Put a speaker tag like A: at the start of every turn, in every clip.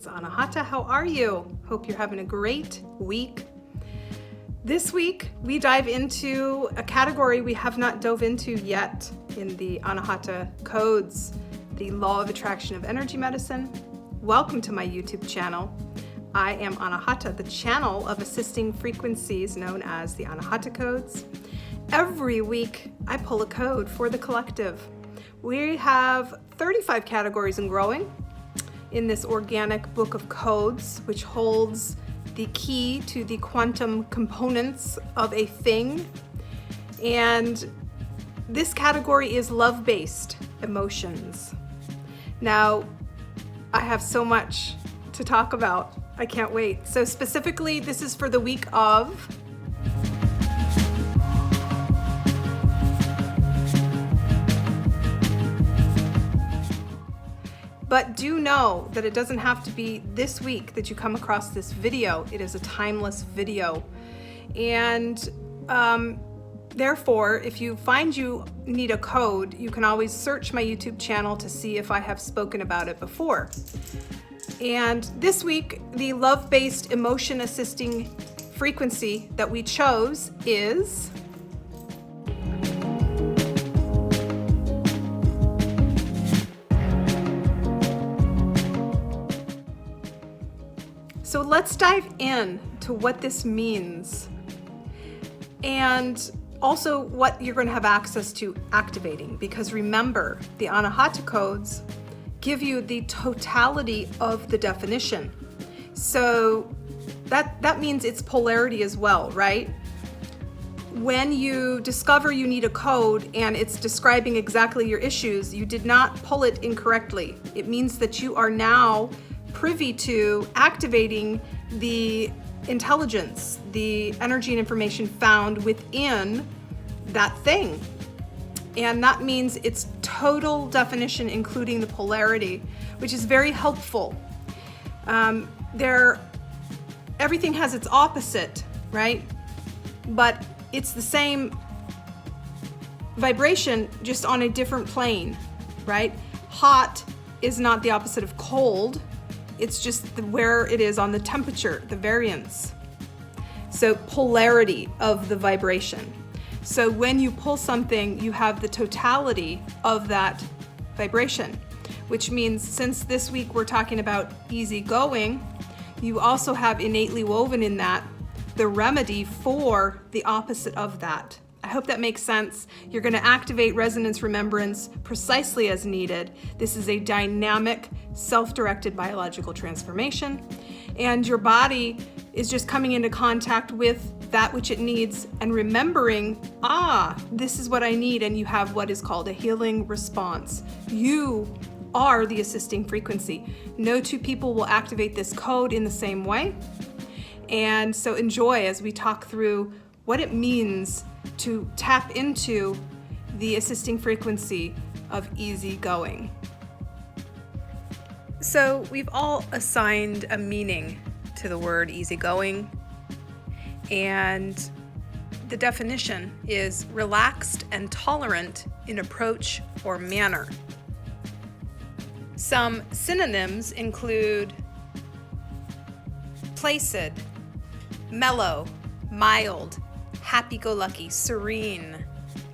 A: It's Anahata. How are you? Hope you're having a great week. This week, we dive into a category we have not dove into yet in the Anahata codes, the law of attraction of energy medicine. Welcome to my YouTube channel. I am Anahata, the channel of assisting frequencies known as the Anahata codes. Every week, I pull a code for the collective. We have 35 categories and growing in this organic book of codes, which holds the key to the quantum components of a thing. And this category is love-based emotions. Now, I have so much to talk about. I can't wait. So specifically, this is for the week of But do know that it doesn't have to be this week that you come across this video. It is a timeless video. And therefore, if you find you need a code, you can always search my YouTube channel to see if I have spoken about it before. And this week, the love-based emotion assisting frequency that we chose is So let's dive in to what this means and also what you're going to have access to activating, because remember, the Anahata codes give you the totality of the definition. So that means it's polarity as well, right? When you discover you need a code and it's describing exactly your issues, you did not pull it incorrectly. It means that you are now privy to activating the intelligence, the energy and information found within that thing. And that means its total definition, including the polarity, which is very helpful. Everything has its opposite, right? But it's the same vibration, just on a different plane, right? Hot is not the opposite of cold. It's just where it is on the temperature, the variance. So polarity of the vibration. So when you pull something, you have the totality of that vibration, which means since this week we're talking about easygoing, you also have innately woven in that the remedy for the opposite of that. I hope that makes sense. You're going to activate resonance remembrance precisely as needed. This is a dynamic, self-directed biological transformation, and your body is just coming into contact with that which it needs and remembering, this is what I need, and you have what is called a healing response. You are the assisting frequency. No two people will activate this code in the same way, and so enjoy as we talk through what it means to tap into the assisting frequency of easygoing. So we've all assigned a meaning to the word easygoing, and the definition is relaxed and tolerant in approach or manner. Some synonyms include placid, mellow, mild, happy-go-lucky, serene,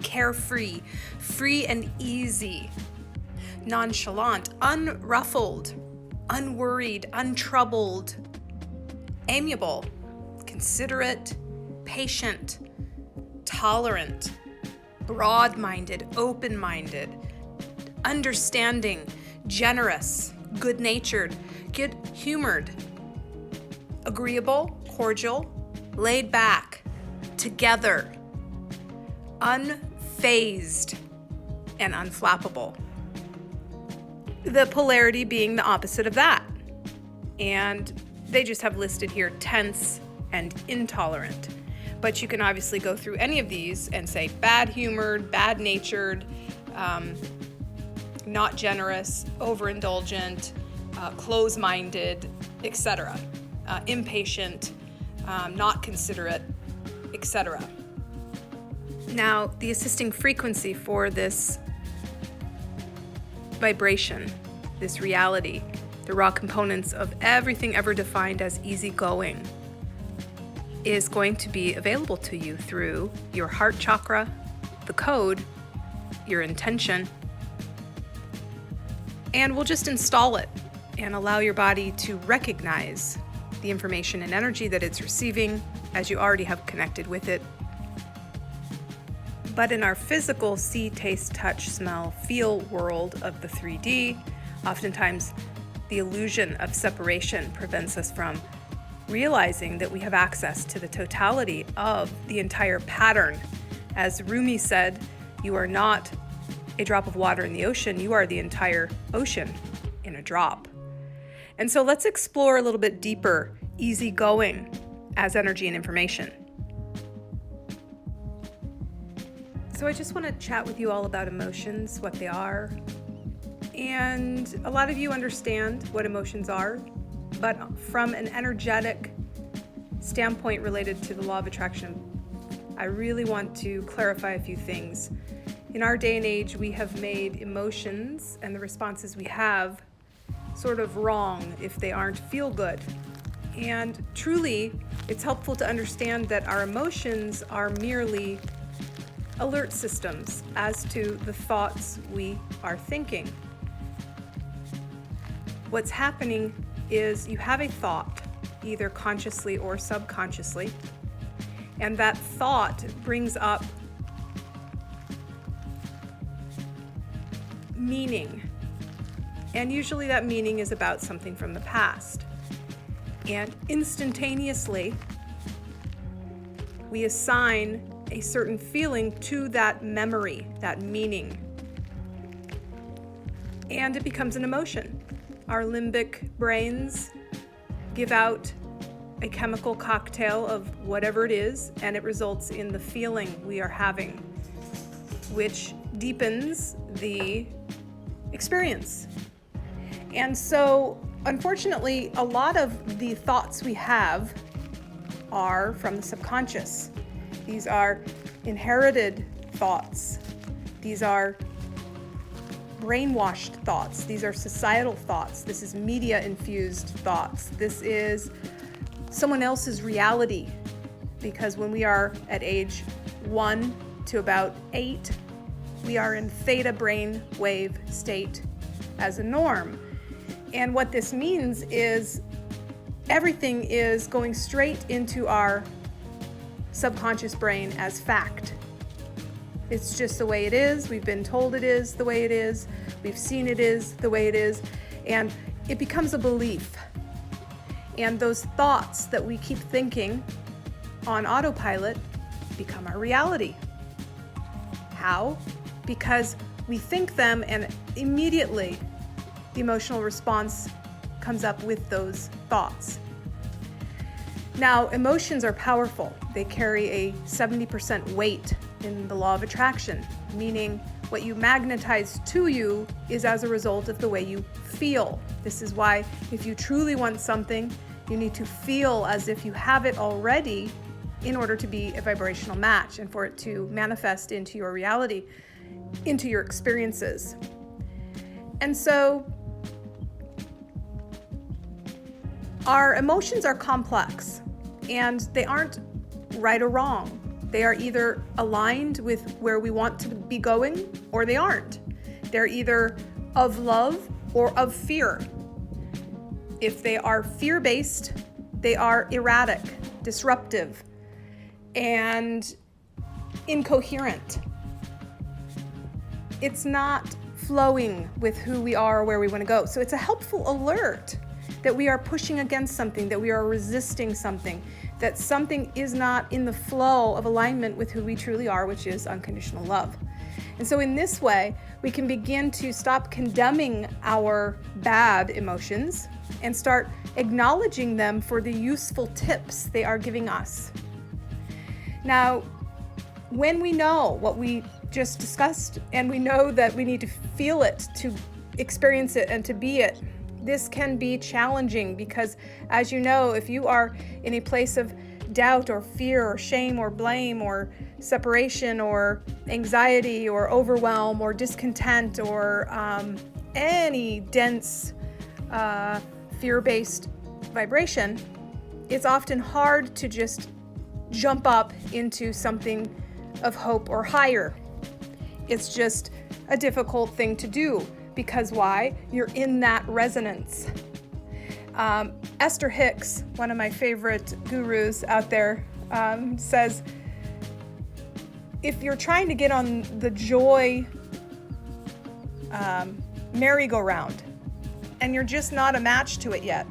A: carefree, free and easy, nonchalant, unruffled, unworried, untroubled, amiable, considerate, patient, tolerant, broad-minded, open-minded, understanding, generous, good-natured, good-humored, agreeable, cordial, laid back, together, unfazed, and unflappable. The polarity being the opposite of that. And they just have listed here tense and intolerant. But you can obviously go through any of these and say bad-humored, bad-natured, not generous, overindulgent, close-minded, etc. Impatient, not considerate, etc. Now, the assisting frequency for this vibration, this reality, the raw components of everything ever defined as easygoing, is going to be available to you through your heart chakra, the code, your intention, and we'll just install it and allow your body to recognize the information and energy that it's receiving as you already have connected with it. But in our physical see, taste, touch, smell, feel world of the 3D, oftentimes the illusion of separation prevents us from realizing that we have access to the totality of the entire pattern. As Rumi said, you are not a drop of water in the ocean, you are the entire ocean in a drop. And so let's explore a little bit deeper, easygoing as energy and information. So I just want to chat with you all about emotions, what they are. And a lot of you understand what emotions are, but from an energetic standpoint related to the law of attraction, I really want to clarify a few things. In our day and age, we have made emotions and the responses we have sort of wrong if they aren't feel good. And truly, it's helpful to understand that our emotions are merely alert systems as to the thoughts we are thinking. What's happening is you have a thought, either consciously or subconsciously, and that thought brings up meaning. And usually that meaning is about something from the past. And instantaneously, we assign a certain feeling to that memory, that meaning. And it becomes an emotion. Our limbic brains give out a chemical cocktail of whatever it is, and it results in the feeling we are having, which deepens the experience. And so, unfortunately, a lot of the thoughts we have are from the subconscious. These are inherited thoughts. These are brainwashed thoughts. These are societal thoughts. This is media-infused thoughts. This is someone else's reality, because when we are at age 1 to about 8, we are in theta brain wave state as a norm. And what this means is everything is going straight into our subconscious brain as fact. It's just the way it is. We've been told it is the way it is. We've seen it is the way it is. And it becomes a belief. And those thoughts that we keep thinking on autopilot become our reality. How? Because we think them and immediately the emotional response comes up with those thoughts. Now, emotions are powerful. They carry a 70% weight in the law of attraction, meaning what you magnetize to you is as a result of the way you feel. This is why if you truly want something, you need to feel as if you have it already in order to be a vibrational match and for it to manifest into your reality, into your experiences. And so our emotions are complex, and they aren't right or wrong. They are either aligned with where we want to be going, or they aren't. They're either of love or of fear. If they are fear-based, they are erratic, disruptive, and incoherent. It's not flowing with who we are or where we want to go. So it's a helpful alert that we are pushing against something, that we are resisting something, that something is not in the flow of alignment with who we truly are, which is unconditional love. And so in this way, we can begin to stop condemning our bad emotions and start acknowledging them for the useful tips they are giving us. Now, when we know what we just discussed, and we know that we need to feel it, to experience it, and to be it, this can be challenging because, as you know, if you are in a place of doubt or fear or shame or blame or separation or anxiety or overwhelm or discontent or any dense fear-based vibration, it's often hard to just jump up into something of hope or higher. It's just a difficult thing to do because why? You're in that resonance. Esther Hicks, one of my favorite gurus out there, says, if you're trying to get on the joy merry-go-round and you're just not a match to it yet,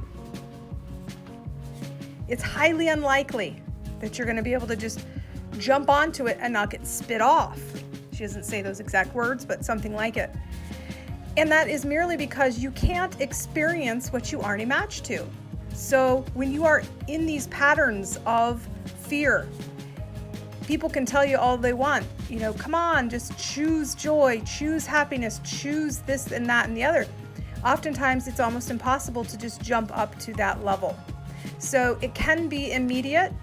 A: it's highly unlikely that you're going to be able to just jump onto it and not get spit off. She doesn't say those exact words, but something like it. And that is merely because you can't experience what you aren't a match to. So when you are in these patterns of fear, people can tell you all they want, come on, just choose joy, choose happiness, choose this and that and the other. Oftentimes it's almost impossible to just jump up to that level. So it can be immediate,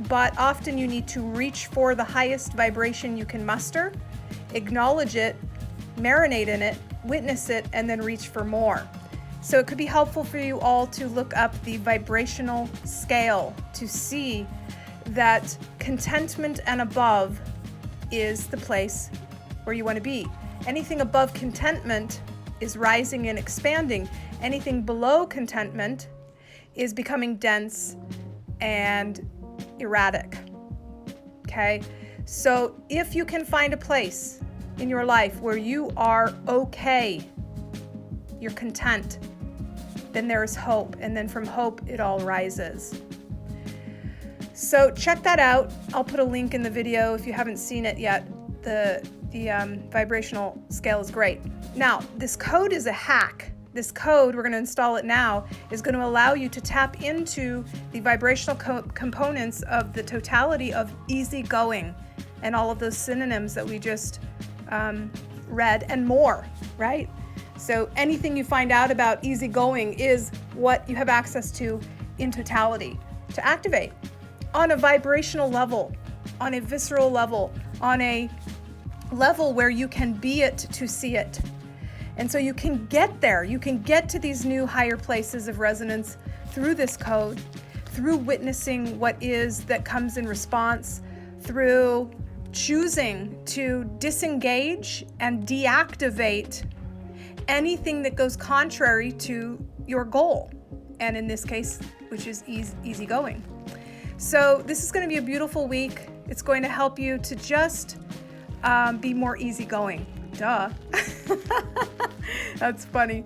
A: but often you need to reach for the highest vibration you can muster, acknowledge it, marinate in it, witness it, and then reach for more. So it could be helpful for you all to look up the vibrational scale to see that contentment and above is the place where you want to be. Anything above contentment is rising and expanding. Anything below contentment is becoming dense and erratic. Okay? So if you can find a place in your life where you are okay, you're content, then there is hope. And then from hope, it all rises. So check that out. I'll put a link in the video if you haven't seen it yet. The vibrational scale is great. Now, this code is a hack. This code, we're going to install it now, is going to allow you to tap into the vibrational components of the totality of easygoing and all of those synonyms that we just read and more, right? So anything you find out about easygoing is what you have access to in totality to activate on a vibrational level, on a visceral level, on a level where you can be it to see it. And so you can get there. You can get to these new higher places of resonance through this code, through witnessing what is that comes in response, through choosing to disengage and deactivate anything that goes contrary to your goal. And in this case, which is easygoing. So this is going to be a beautiful week. It's going to help you to just be more easygoing. Duh. That's funny.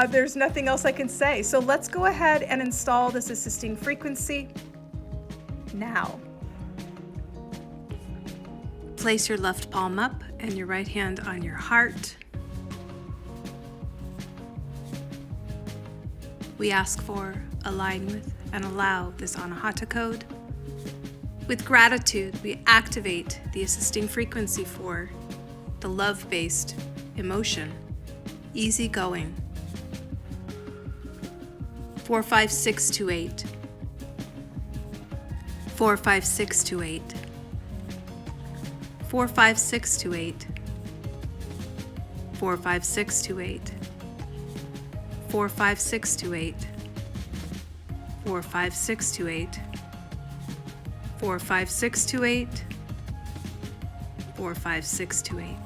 A: There's nothing else I can say. So let's go ahead and install this assisting frequency now. Place your left palm up and your right hand on your heart. We ask for, align with, and allow this Anahata code. With gratitude, we activate the assisting frequency for the love-based emotion, easygoing. 45628. 45628. 45628. 45628. 45628. 45628. 45628. 45628.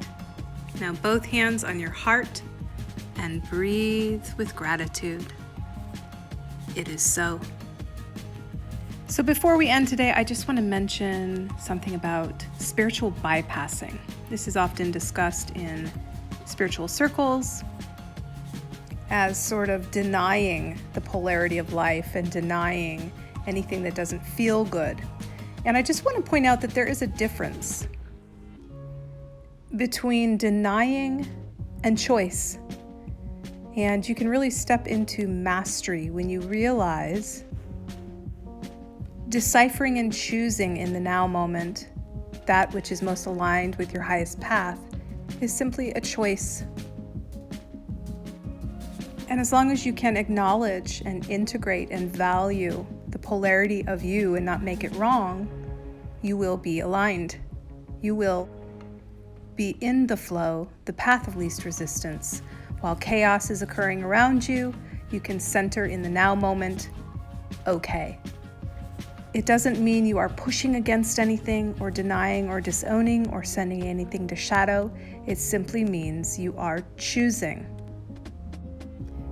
A: Now both hands on your heart and breathe with gratitude. It is so. So before we end today, I just want to mention something about spiritual bypassing. This is often discussed in spiritual circles as sort of denying the polarity of life and denying anything that doesn't feel good. And I just want to point out that there is a difference between denying and choice. And you can really step into mastery when you realize deciphering and choosing in the now moment that which is most aligned with your highest path is simply a choice. And as long as you can acknowledge and integrate and value the polarity of you and not make it wrong, you will be aligned. You will be in the flow, the path of least resistance. While chaos is occurring around you, You can center in the now moment, okay. It doesn't mean you are pushing against anything or denying or disowning or sending anything to shadow. It simply means you are choosing.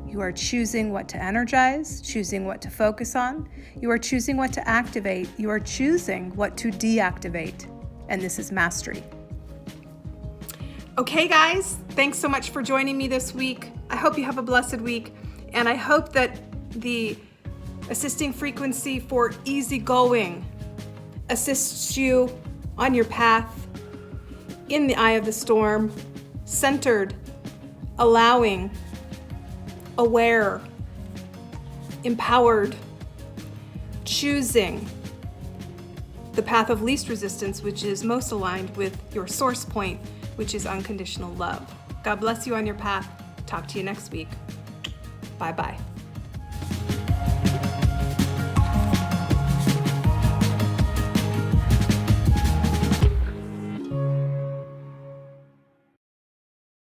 A: You are choosing what to energize, choosing what to focus on. You are choosing what to activate. You are choosing what to deactivate. And this is mastery. Okay, guys, thanks so much for joining me this week. I hope you have a blessed week. And I hope that the assisting frequency for easygoing assists you on your path, in the eye of the storm, centered, allowing, aware, empowered, choosing the path of least resistance, which is most aligned with your source point, which is unconditional love. God bless you on your path. Talk to you next week. Bye-bye.